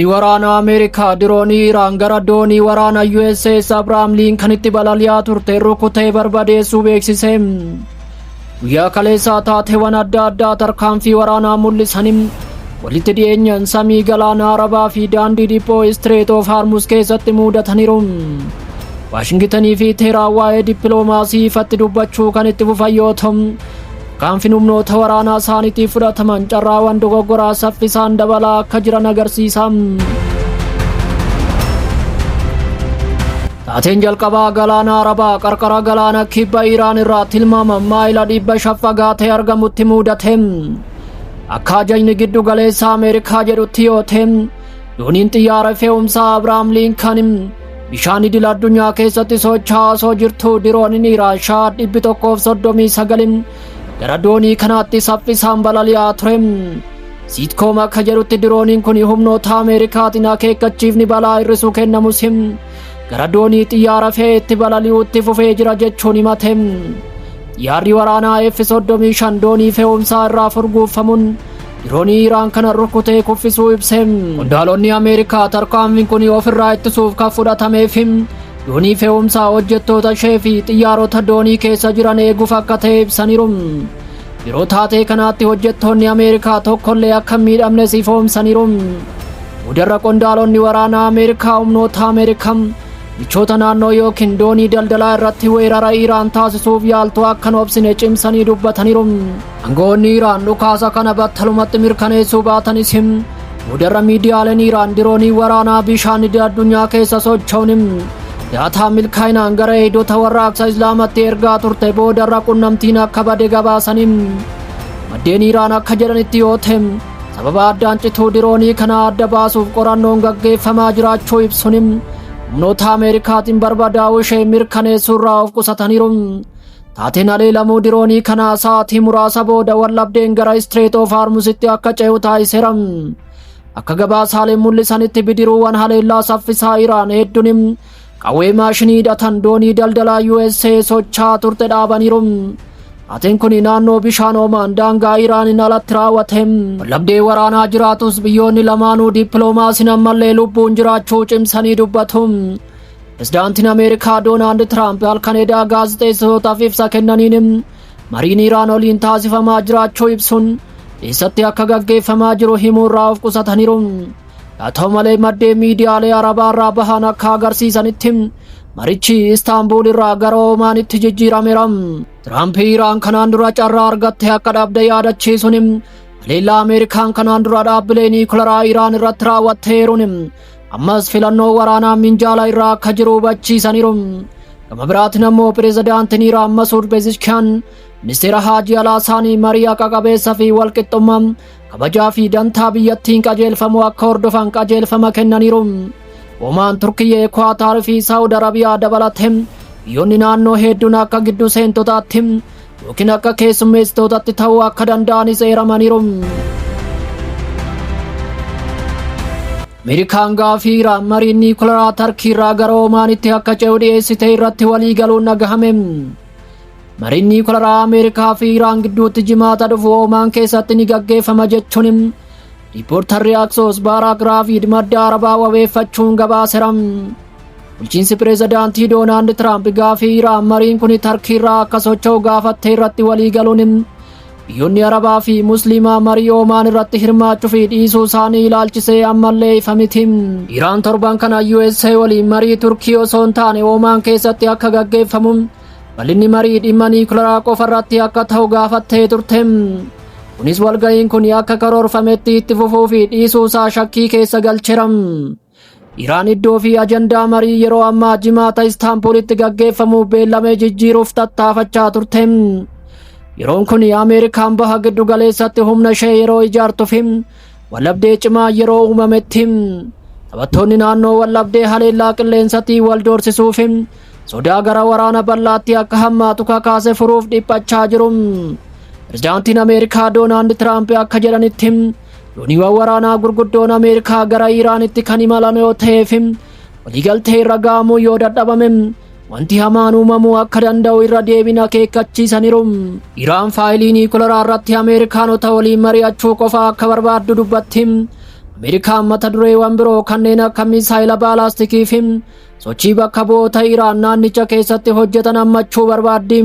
Doonii waraanaa Ameerikaa diroonii Iraan gara doonii waraanaa USS Abrahaam Liinkanitti balali'aa turte rukutee barbadeessuu beeksise. Guyyaa kaleessaa taateewwan adda addaa tarkaanfii waraanaa mul'isan walitti dhiyeenyaan samii galaana Arabaa fi daandii dhiphoo Strait of Hormuz keessatti muudataniiru. Waashingitanii fi Teheraan waa'ee dippiloomaasii ifatti dubbachuu kan itti fufan yoo ta'u, tarkaanfiin humnoota waraanaa isaaniitiif fudhataman carraawwan dogoggoraa saffisaan dabalaa akka jiran agarsiisa. Taateen jalqabaa galaana Arabaa qarqara galaana kibba Iraan irraa tilmaaman maayila 500 fagaatee argamutti mudate. Akka ajajni giddu galeessa Ameerikaa jedhutti yoo ta'e, dooniin xiyyaara fe'umsaa Abrahaam Liinkan bishaan idil addunyaa keessatti socho'aa osoo jirtu dirooniin Iraan Shaahad 139 gara doonii kanaatti saffisaan balali'aa ture. Siitkoom akka jedhutti dirooniin kun humnoota Ameerikaatiin akeekkachiifni balaa hir'isuu kennamus gara doonii xiyyaara fe'eetti balali'uutti fufee jira jechuun himate. Xiyyaarri waraanaa F-35 doonii fe'umsaa irraa furguuffamuun diroonii Iraan kana rukutee kuffisuu ibse. Qondaalonni Ameerikaa tarkaanfiin kun ofirraa ittisuuf kan fudhatameef doonii fe'umsaa hojjettoota ishee fi xiyyaarota doonii keessa jiran eeguuf akka ta'e ibsaniiru. Yeroo taatee kanaatti hojjettoonni Ameerikaa tokkollee akka hin miidhamne ifoomsaniiru. Mudarra qondaalonni waraanaa Ameerikaa humnoota Ameerikaa michoota naannoo yookiin doonii daldalaa irratti weerara Iraan taasisuuf yaaltu akka hin obsine cimsanii dubbataniiru. Aangoonni Iraan dhukaasa kana battalumatti mirkaneessuu baatanis mudarra miidiyaaleen Iraan diroonii waraanaa bishaan idil addunyaa keessa socho'uun daataa milkaa'inaan gara eegdota warraaqsa Islaamatti ergaa turte boodarra qunnamtiin akka bade gabaasaniin. Maddeen Iraan akka jedhanitti yoo ta'e, sababa addaan cituu diroonii kana adda baasuuf qorannoon gaggeeffamaa jiraachuu ibsuun humnoota Ameerikaatiin barbadaa'uu ishee mirkaneessuurraa of qusataniiru. Taateen haleelamuu diroonii kana sa'aatii muraasa booda wallabdeen gara Strait of Hormuzitti akka ce'u taasiseera. Akka gabaasaaleen mul'isanitti bidiruuwwan haleellaa saffisaa Iraan hedduun qawwee maashinii hidhatan doonii daldalaa USA socho'aa turte dhaabaniiru. Taateen kun naannoo bishaan Oomaan daangaa Iraaniin alatti raawwate. Wallabdee waraanaa jiraatus biyyoonni lamaanuu dippiloomaasiin ammallee lubbuun jiraachuu cimsanii dubbatu. Pirezidaantiin Ameerikaa Doonaald Tiraamp halkan edaa gaazexeessitootaaf ibsa kennaniin mariin Iraan waliin taasifamaa jiraachuu ibsuun eessatti akka gaggeeffamaa jiru himuurraa of qusataniiru. Haa ta'u malee maddeen miidiyaalee Arabaa irraa bahan akka agarsiisanitti marichi Istaanbul irraa gara Oomaanitti jijjiirameera. Tiraamp Iraan kanaan dura carraa argatte akka dhabde yaadachiisuun haleellaa Ameerikaan kanaan dura dhaabbilee niikularaa Iraan irratti raawwatteeruun ammas filannoo waraanaa minjaala irraa akka jiru hubachiisaniiru. Gama biraatiin ammoo pirezidaantiin Iraan Masuud Pezeshkian ministeera haajii alaa isaanii marii haqa qabeessa fi walqixxummaa kabajaa fi dantaa biyyattiin qajeelfamu akka hordofan qajeelfama kennaniiru. Oomaan, Turkiyyee, Kwaatar fi Saawud Arabiyaa dabalatee biyyoonni naannoo hedduun akka giddu seentotaatti yookiin akka keessummeessitootatti ta'uu akka danda'anis eeramaniiru. Ameerikaan gaafii Iraan mariin niikularaa Tarkii irraa gara Oomaanitti akka ce'u dhiyeessite irratti walii galuun dhagahame. Mariin niikularaa Ameerikaa fi Iraan gidduutti jimaata dhufu Oomaan keessatti ni gaggeeffama jechuun riippoortarri Axios Baaraak Raafiid madda Arabaa wabeeffachuun gabaaseera. Bulchiinsi pirezidaantii Doonaald Tiraamp gaafii Iraan mariin kun Tarkii irraa akka socho'u gaafatte irratti walii galuun biyyoonni Arabaa fi Musliimaa marii Oomaan irratti hirmaachuu fi dhiisuu isaanii ilaalchisee ammallee ifa miti. Iraan torban kana USA waliin marii Turkii osoo hin taane Oomaan keessatti akka gaggeeffamu bal'inni marii dhimma niikularaa qofa irratti akka ta'u gaafattee turte. Kunis walga'iin kun akka karoorfametti itti fufuu fi dhiisuu isaa shakkii keessa galcheera. Iraan iddoo fi ajandaa marii yeroo ammaa jimaata Istaanbulitti gaggeeffamuuf beellamee jijjiiruuf tattaafachaa turte. Yeroon kun Ameerikaan baha giddu galeessatti humna ishee yeroo ijaartuuf wallabdee cimaa yeroo uumametti. Taphattoonni naannoo wallabdee haleellaa qilleensatti wal doorsisuuf sodaa gara waraana bal'aatti akka hammaatu kakaase furuuf dhiphachaa jiru. Pirezidaantiin Ameerikaa Doonaald Tiraamp akka jedhanitti dooniiwwan waraanaa gurguddoon Ameerikaa gara Iraanitti kan imalan yoo ta'eef waliigaltee irra ga'amuu yoo dadhabame wanti hamaan uumamuu akka danda'u irra deebina akeekkachiisaniiru. Iraan faayilii niikularaa irratti Ameerikaanota waliin mari'achuu qofa akka barbaaddu dubbatti. Ameerikaan mata dureewwan biroo kanneen akka misaayila baalaastikii fi sochii bakka bu'oota Iraan naannicha keessatti hojjetan hammachuu barbaaddi.